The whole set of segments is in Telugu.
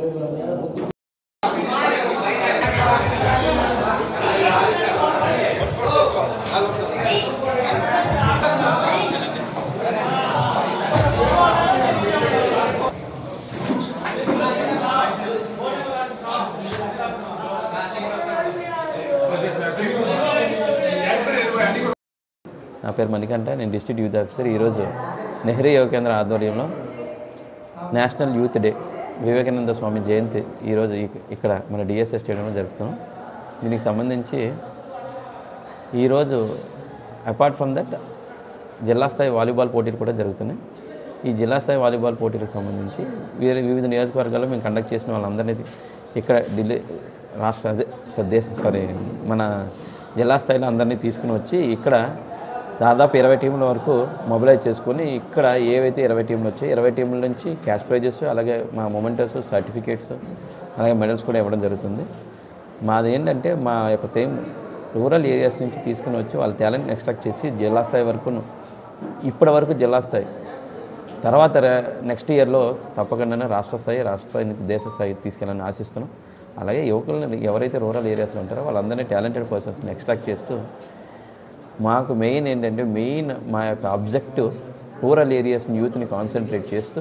నా పేరు మణికంఠ, నేను డిస్ట్రిక్ట్ యూత్ ఆఫీసర్. ఈరోజు నెహ్రూ యువ కేంద్ర ఆధ్వర్యంలో national youth day Vivekananda Swami జయంతి ఈరోజు ఇక్కడ మన డిఎస్ఎస్ స్టేడియంలో జరుపుతున్నాం. దీనికి సంబంధించి ఈరోజు అపార్ట్ ఫ్రమ్ దట్ జిల్లా స్థాయి వాలీబాల్ పోటీలు కూడా జరుగుతున్నాయి. ఈ జిల్లా స్థాయి వాలీబాల్ పోటీలకు సంబంధించి వివిధ నియోజకవర్గాల్లో మేము కండక్ట్ చేసిన వాళ్ళందరినీ ఇక్కడ మన జిల్లా స్థాయిలో అందరినీ తీసుకుని వచ్చి ఇక్కడ దాదాపు 20 టీముల వరకు మొబిలైజ్ చేసుకొని ఇక్కడ ఏవైతే 20 టీంలు వచ్చాయి 20 టీంల నుంచి క్యాష్ ప్రైజెస్, అలాగే మా మొమెంటర్స్, సర్టిఫికేట్స్, అలాగే మెడల్స్ కూడా ఇవ్వడం జరుగుతుంది. మాది ఏంటంటే మా యొక్క థీమ్ రూరల్ ఏరియాస్ నుంచి తీసుకుని వచ్చి వాళ్ళ టాలెంట్ ఎక్స్ట్రాక్ట్ చేసి జిల్లా స్థాయి వరకును ఇప్పటి వరకు జిల్లా స్థాయి తర్వాత నెక్స్ట్ ఇయర్లో తప్పకుండా రాష్ట్ర స్థాయి నుంచి దేశ స్థాయి తీసుకెళ్ళాలని ఆశిస్తున్నాం. అలాగే యువకులను ఎవరైతే రూరల్ ఏరియాస్లో ఉంటారో వాళ్ళందరినీ టాలెంటెడ్ పర్సన్స్ని ఎక్స్ట్రాక్ట్ చేస్తూ మాకు మెయిన్ ఏంటంటే మా యొక్క ఆబ్జెక్టివ్ రూరల్ ఏరియాస్ యూత్ని కాన్సన్ట్రేట్ చేస్తూ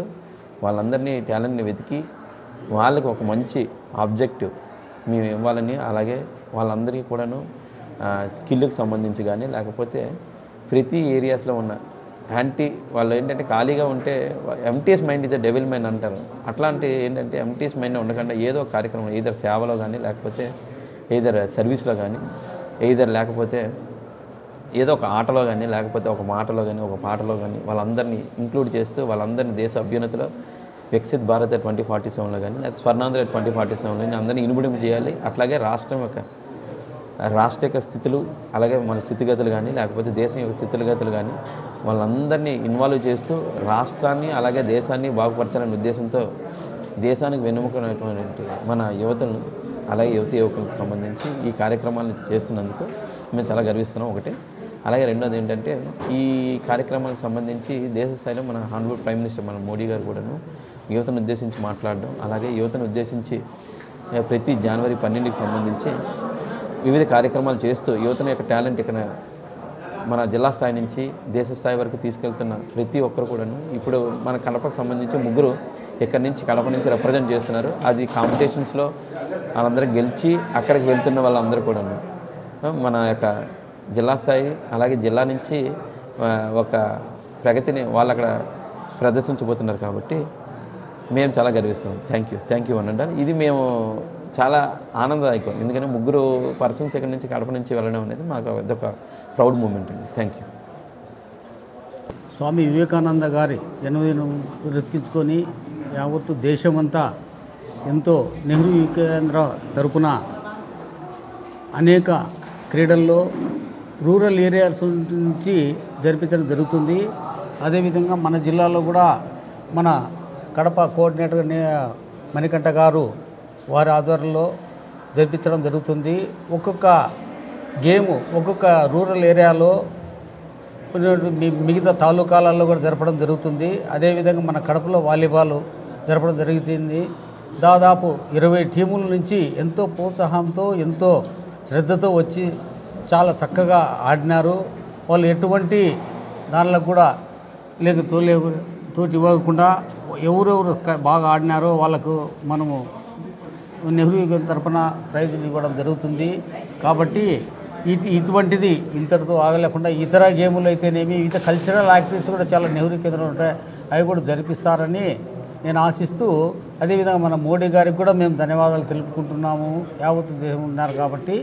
వాళ్ళందరినీ టాలెంట్ని వెతికి వాళ్ళకి ఒక మంచి ఆబ్జెక్టివ్ మేము ఇవ్వాలని, అలాగే వాళ్ళందరికీ కూడాను స్కిల్కి సంబంధించి కానీ లేకపోతే ప్రతి ఏరియాస్లో ఉన్న వాళ్ళు ఏంటంటే ఖాళీగా ఉంటే MTS mind is the devil mind అంటారు. అట్లాంటి ఏంటంటే ఎంటీఎస్ మైండ్ ఉండకుండా ఏదో ఒక కార్యక్రమం ఈధర్ సేవలో కానీ లేకపోతే ఈధర్ సర్వీస్లో కానీ లేకపోతే ఏదో ఒక ఆటలో కానీ లేకపోతే ఒక మాటలో కానీ ఒక పాటలో కానీ వాళ్ళందరినీ ఇంక్లూడ్ చేస్తూ వాళ్ళందరినీ దేశ అభ్యున్నతిలో వికసిత్ భారత్ 2047లో కానీ లేదా స్వర్ణాంధ్ర 2047లో అందరినీ ఇనుబడింపు చేయాలి. అట్లాగే రాష్ట్ర యొక్క స్థితులు, అలాగే మన స్థితిగతులు కానీ లేకపోతే దేశం యొక్క స్థితిగతులు కానీ వాళ్ళందరినీ ఇన్వాల్వ్ చేస్తూ రాష్ట్రాన్ని అలాగే దేశాన్ని బాగుపరచాలనే ఉద్దేశంతో దేశానికి వెన్నెముకైనటువంటి మన యువతను అలాగే యువకులకు సంబంధించి ఈ కార్యక్రమాలను చేస్తున్నందుకు మేము చాలా గర్విస్తున్నాం. ఒకటి. అలాగే రెండోది ఏంటంటే ఈ కార్యక్రమాలకు సంబంధించి దేశ స్థాయిలో మన హానరబుల్ ప్రైమ్ మినిస్టర్ మన మోడీ గారు కూడాను యువతను ఉద్దేశించి మాట్లాడడం, అలాగే యువతను ఉద్దేశించి ప్రతి జనవరి 12కి సంబంధించి వివిధ కార్యక్రమాలు చేస్తూ యువతను యొక్క టాలెంట్ ఇక్కడ మన జిల్లా స్థాయి నుంచి దేశ స్థాయి వరకు తీసుకెళ్తున్న ప్రతి ఒక్కరు కూడాను ఇప్పుడు మన కడపకు సంబంధించి 3 ఇక్కడి నుంచి కడప నుంచి రిప్రజెంట్ చేస్తున్నారు. అది కాంపిటీషన్స్లో వాళ్ళందరూ గెలిచి అక్కడికి వెళ్తున్న వాళ్ళందరూ కూడాను మన యొక్క జిల్లా స్థాయి అలాగే జిల్లా నుంచి ఒక ప్రగతిని వాళ్ళు అక్కడ ప్రదర్శించబోతున్నారు. కాబట్టి మేము చాలా గర్విస్తున్నాం. థ్యాంక్ యూ అనండి. ఇది మేము చాలా ఆనందదాయకం, ఎందుకంటే 3 పర్సన్స్ ఇక్కడ నుంచి కడప నుంచి వెళ్ళడం అనేది మాకు అదొక ప్రౌడ్ మూమెంట్ అండి. Thank you. స్వామి వివేకానంద గారి జన్మదినం పురస్కరించుకొని యావత్తు దేశమంతా ఎంతో నెహ్రూ యువ కేంద్ర తరపున అనేక క్రీడల్లో రూరల్ ఏరియాస్ నుంచి జరిపించడం జరుగుతుంది. అదేవిధంగా మన జిల్లాలో కూడా మన కడప కోఆర్డినేటర్ మణికంఠ గారు వారి ఆధ్వర్యంలో జరిపించడం జరుగుతుంది. ఒక్కొక్క గేము ఒక్కొక్క రూరల్ ఏరియాలో మిగతా తాలూకాలలో కూడా జరపడం జరుగుతుంది. అదేవిధంగా మన కడపలో వాలీబాల్ జరపడం జరుగుతుంది. దాదాపు 20 టీముల నుంచి ఎంతో ప్రోత్సాహంతో ఎంతో శ్రద్ధతో వచ్చి చాలా చక్కగా ఆడినారు. వాళ్ళు ఎటువంటి దానిలో కూడా తోటి ఇవ్వకుండా ఎవరెవరు బాగా ఆడినారో వాళ్ళకు మనము నెహ్రూ తరపున ప్రైజులు ఇవ్వడం జరుగుతుంది. కాబట్టి ఇటువంటిది ఇంతటితో ఆగలేకుండా ఇతర గేములు అయితేనేమి ఇతర కల్చరల్ యాక్టివిటీస్ కూడా చాలా నెహ్రూ కేంద్రంలో ఉంటాయి, అవి కూడా జరిపిస్తారని నేను ఆశిస్తూ, అదేవిధంగా మన మోడీ గారికి కూడా మేము ధన్యవాదాలు తెలుపుకుంటున్నాము. యావత్ దేశం ఉన్నారు కాబట్టి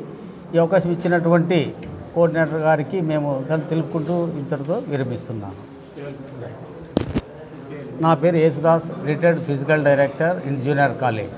ఈ అవకాశం ఇచ్చినటువంటి కోఆర్డినేటర్ గారికి మేము తెలుపుకుంటూ ఇంతటితో విరమిస్తున్నాను. నా పేరు Yesudas, retired physical director in junior college.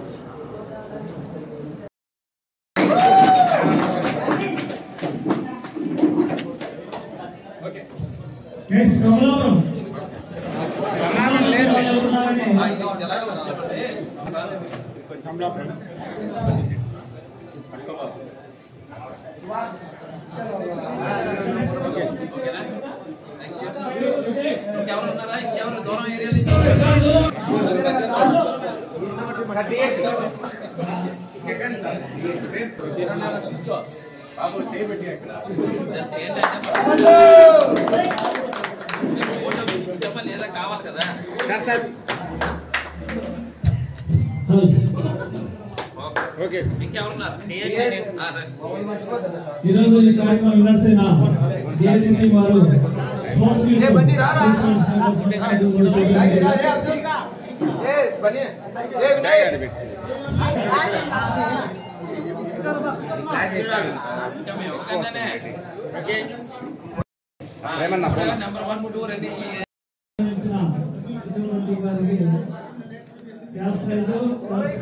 లేదా కావాలి కదా ఇంకెవరున్నారు? ఈరోజు ఈ కార్యక్రమం విన్నర్స్ అయిన డిఎస్పీ వారు sports number 1 2 ready cash prize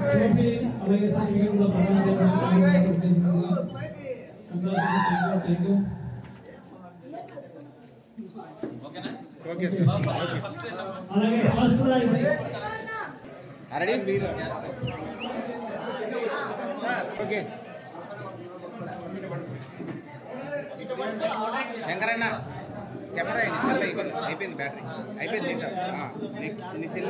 trophy అలాగే సర్టిఫికేట్ కూడా ప్రదానం చేయడం ఓకేనా? అలాగే ఫస్ట్ ప్రైజ్ ఓకే శంకరన్న కెమెరా అయిపోయింది బ్యాటరీ అయిపోయింది నీ సెల్